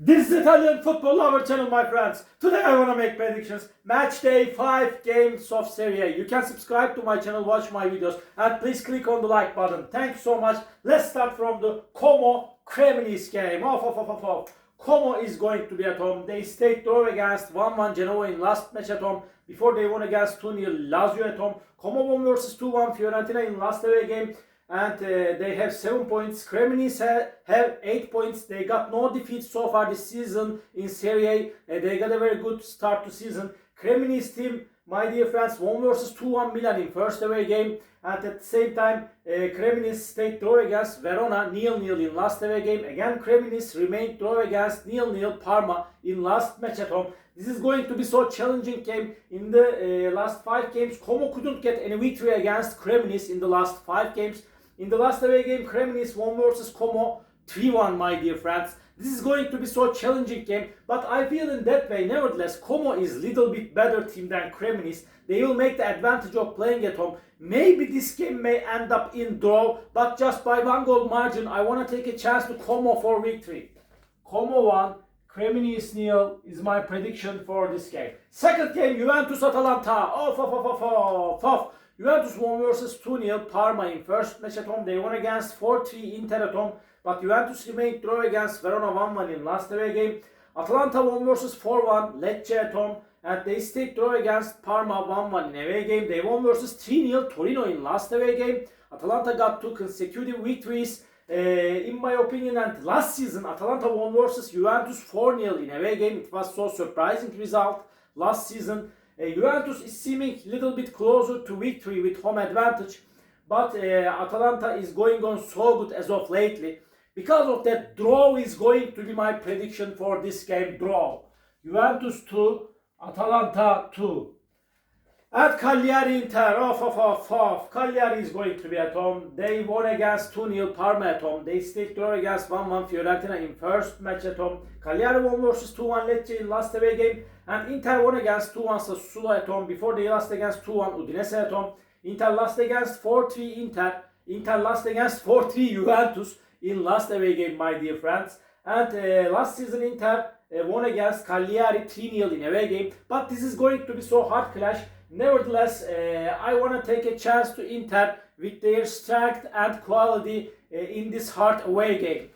This is Italian football lover channel, my friends. Today I want to make predictions. Match day 5 games of Serie. You can subscribe to my channel, watch my videos, and please click on the like button. Thanks so much. Let's start from the Cremonese game. Como is going to be at home. They stayed draw against 1-1 Genoa in last match at home. Before they won against 2-0 Lazio at home. Como won versus 2-1 Fiorentina in last away game. And they have 7 points. Cremonese have 8 points. They got no defeats so far this season in Serie. They got a very good start to season. Cremonese team, my dear friends, won versus 2-1 Milan in first away game. And at the same time, Cremonese stayed draw against Verona 0-0 in last away game. Again, Cremonese remained draw against 0-0 Parma in last match at home. This is going to be so challenging game. In the last 5 games, Como couldn't get any victory against Cremonese in the last 5 games. In the last away game, Cremonese won versus Como 3-1, my dear friends. This is going to be so challenging game, but I feel in that way, nevertheless, Como is little bit better team than Cremonese. They will make the advantage of playing at home. Maybe this game may end up in draw, but just by 1 goal margin, I want to take a chance to Como for victory. Como 1, Cremonese 0 is my prediction for this game. Second game, Juventus Atalanta. Juventus won versus 2-0 Parma in first match at home. They won against 4-3 Inter at home. But Juventus remained draw against Verona 1-1 in last away game. Atalanta won versus 4-1 Lecce at home. And they stayed draw against Parma 1-1 in away game. They won versus 3-0 Torino in last away game. Atalanta got 2 consecutive victories. In my opinion, and last season Atalanta won versus Juventus 4-0 in away game. It was so surprising result last season. Juventus is seeming a little bit closer to victory with home advantage, but Atalanta is going on so good as of lately. Because of that, draw is going to be my prediction for this game. Draw. Juventus 2, Atalanta 2. At Cagliari Inter, Cagliari is going to be at home. They won against 2-0 Parma at home. They stayed draw against 1-1 Fiorentina in first match at home. Cagliari won versus 2-1 Lecce in last away game. And Inter won against 2-1 Sassuolo at home. Before they lost against 2-1 Udinese at home. Inter lost against 4-3 Inter. Inter lost against 4-3 Juventus in last away game, my dear friends. And last season Inter won against Cagliari 3-0 in away game. But this is going to be so hard clash. Nevertheless, I want to take a chance to Inter with their strength and quality in this hard away game.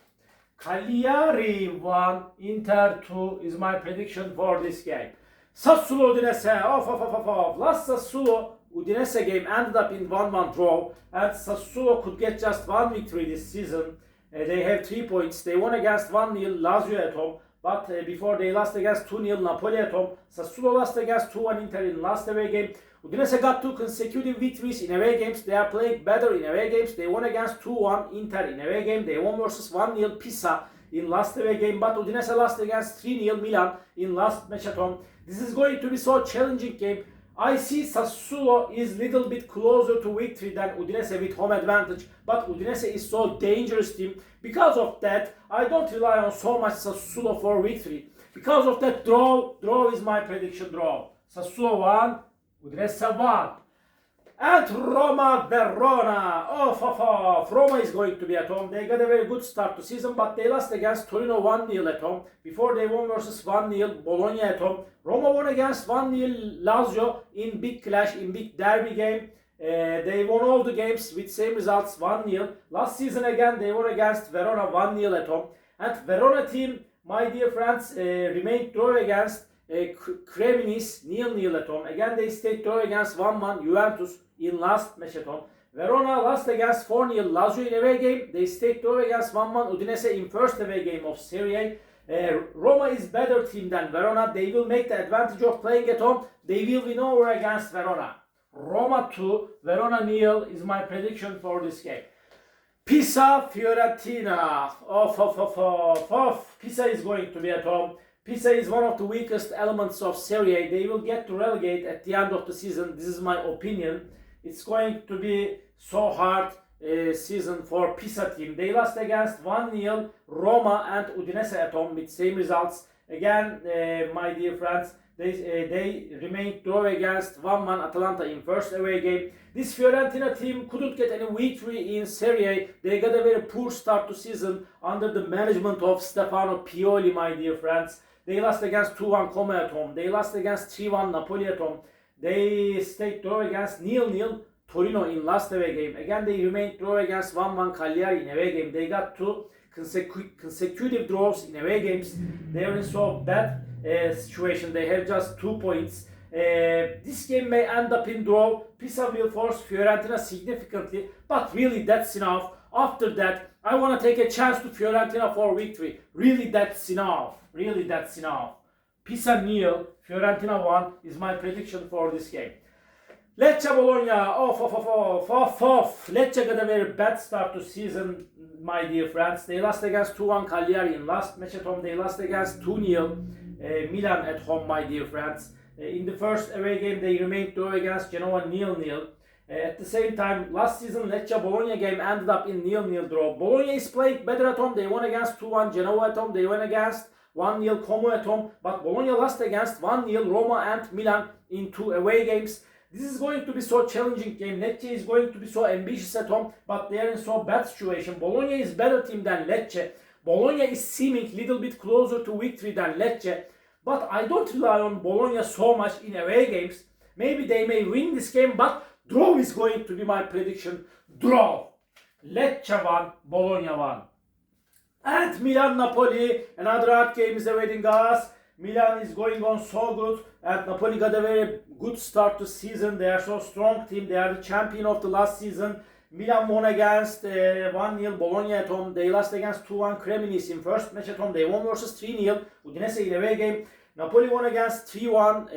Cagliari 1, Inter 2 is my prediction for this game. Sassuolo Udinese, Last Sassuolo Udinese game ended up in 1-1 draw, and Sassuolo could get just 1 victory this season. They have 3 points. They won against 1-0 Lazio at home. But before they lost against 2-0 Napoli at home, Sassuolo lost against 2-1 Inter in last away game. Udinese got 2 consecutive victories in away games. They are playing better in away games. They won against 2-1 Inter in away game. They won versus 1-0 Pisa in last away game. But Udinese lost against 3-0 Milan in last match at home. This is going to be so challenging game. I see Sassuolo is little bit closer to victory than Udinese with home advantage, but Udinese is so dangerous team. Because of that, I don't rely on so much Sassuolo for victory. Because of that, draw is my prediction. Draw. Sassuolo 1, Udinese 1. And Roma Verona. Roma is going to be at home. They got a very good start to season, but they lost against Torino 1-0 at home. Before they won versus 1-0 Bologna at home. Roma won against 1-0 Lazio in big clash, in big derby game. They won all the games with same results, 1-0. Last season again, they won against Verona 1-0 at home. And Verona team, my dear friends, remained draw against Cremonese 0-0 at home. Again, they stayed draw against 1-1 Juventus in last match at home. Verona lost against 4-0 Lazio in away game. They stayed draw against 1-1 Udinese in first away game of Serie. Roma is better team than Verona. They will make the advantage of playing at home. They will win over against Verona. Roma 2, Verona 0 is my prediction for this game. Pisa Fiorentina. Pisa is going to be at home. Pisa is one of the weakest elements of Serie. They will get to relegate at the end of the season. This is my opinion. It's going to be so hard season for Pisa team. They lost against 1-0 Roma and Udinese at home with same results. Again, my dear friends, They remained draw against 1-1 Atalanta in first away game. This Fiorentina team couldn't get any victory in Serie. They got a very poor start to season under the management of Stefano Pioli, my dear friends. They lost against 2-1 Como at home. They lost against 3-1 Napoli at home. They stayed draw against 0-0 Torino in last away game. Again, they remained draw against 1-1 Cagliari in away game. They got two consecutive draws in away games. They are in so bad situation. They have just 2 points. This game may end up in draw. Pisa will force Fiorentina significantly, but really that's enough. After that, I want to take a chance to Fiorentina for victory. Really that's enough. Really that's enough. Pisa 0, Fiorentina 1 is my prediction for this game. Lecce Bologna, off. Lecce got a very bad start to season, my dear friends. They lost against 2-1 Cagliari in last match at home. They lost against 2-0 Milan at home, my dear friends. In the first away game, they remained draw against Genoa 0-0. At the same time, last season Lecce Bologna game ended up in 0-0 draw. Bologna is playing better at home. They won against 2-1 Genoa at home. They won against 1-0 Como at home. But Bologna lost against 1-0 Roma and Milan in 2 away games. This is going to be so challenging game. Lecce is going to be so ambitious at home, but they are in so bad situation. Bologna is better team than Lecce. Bologna is seeming little bit closer to victory than Lecce. But I don't rely on Bologna so much in away games. Maybe they may win this game, but draw is going to be my prediction. Draw. Lecce 1, Bologna 1. And Milan-Napoli, another hard game is awaiting us. Milan is going on so good, and Napoli got a very good start to season. They are so strong team. They are the champion of the last season. Milan won against 1-0 Bologna at home. They lost against 2-1 Cremonese in first match at home. They won versus 3-0 Udinese in away game. Napoli won against 3-1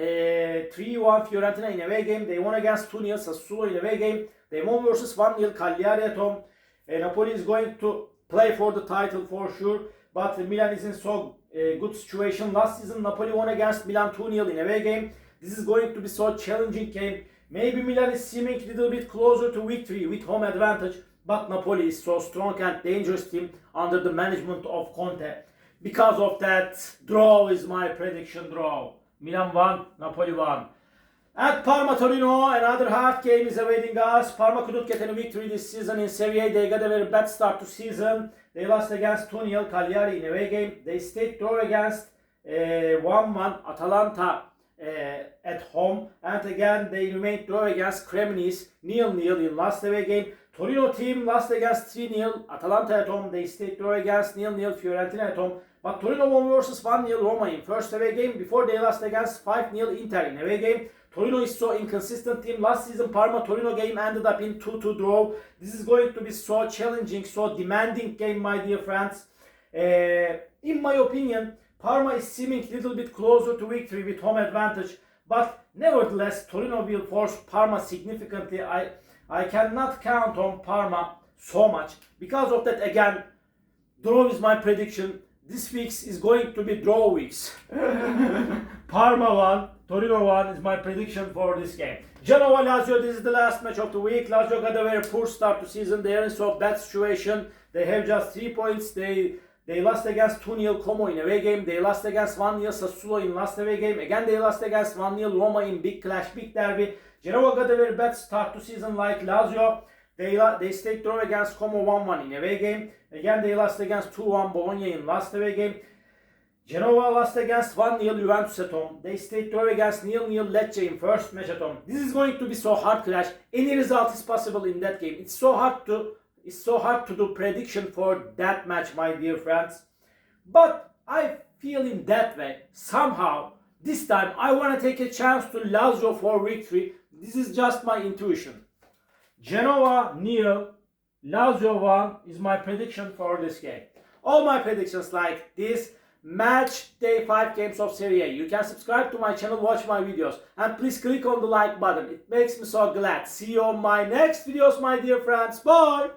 Fiorentina in away game. They won against 2-0 Sassuolo in away game. They won versus 1-0 Cagliari at home. Napoli is going to play for the title for sure, but Milan is in so good situation. Last season Napoli won against Milan 2-0 in away game. This is going to be so challenging game. Maybe Milan is seeming a little bit closer to victory with home advantage, but Napoli is so strong and dangerous team under the management of Conte. Because of that, draw is my prediction. Draw. Milan 1, Napoli 1. At Parma Torino, another hard game is awaiting us. Parma couldn't get any victory this season in Serie. They got a very bad start to season. They lost against 2-0 Cagliari in away game. They stayed draw against 1-1 Atalanta at home. And again, they remained draw against Cremonese 0-0 in last away game. Torino team lost against 3-0 Atalanta at home. They stayed draw against 0-0 Fiorentina at home. But Torino won versus 1-0 Roma in first away game before they lost against 5-0 Inter in away game. Torino is so inconsistent team. Last season Parma-Torino game ended up in 2-2 draw. This is going to be so challenging, so demanding game, my dear friends. In my opinion, Parma is seeming a little bit closer to victory with home advantage. But nevertheless, Torino will force Parma significantly. I cannot count on Parma so much. Because of that, again, draw is my prediction. This week is going to be draw weeks. Parma 1, Torino 1 is my prediction for this game. Genoa Lazio, this is the last match of the week. Lazio got a very poor start to season. They are in so bad situation. They have just 3 points. They lost against 2-0 Como in away game. They lost against 1-0 Sassuolo in last away game. Again, they lost against 1-0 Roma in big clash, big derby. Genoa got a very bad start to season like Lazio. They stayed draw against Como 1-1 in away game. Again, they lost against 2-1 Bologna in last away game. Genoa lost against 1-0 Juventus at home. They stayed draw against 0-0 Lecce in first match at home. This is going to be so hard clash. Any result is possible in that game. It's so hard to do prediction for that match, my dear friends. But I feel in that way. Somehow, this time I want to take a chance to Lazio for victory. This is just my intuition. Genoa 0, Lazio 1 is my prediction for this game. All my predictions like this. Match day 5 games of Serie. You can subscribe to my channel, watch my videos, and please click on the like button. It makes me so glad. See you on my next videos, my dear friends. Bye!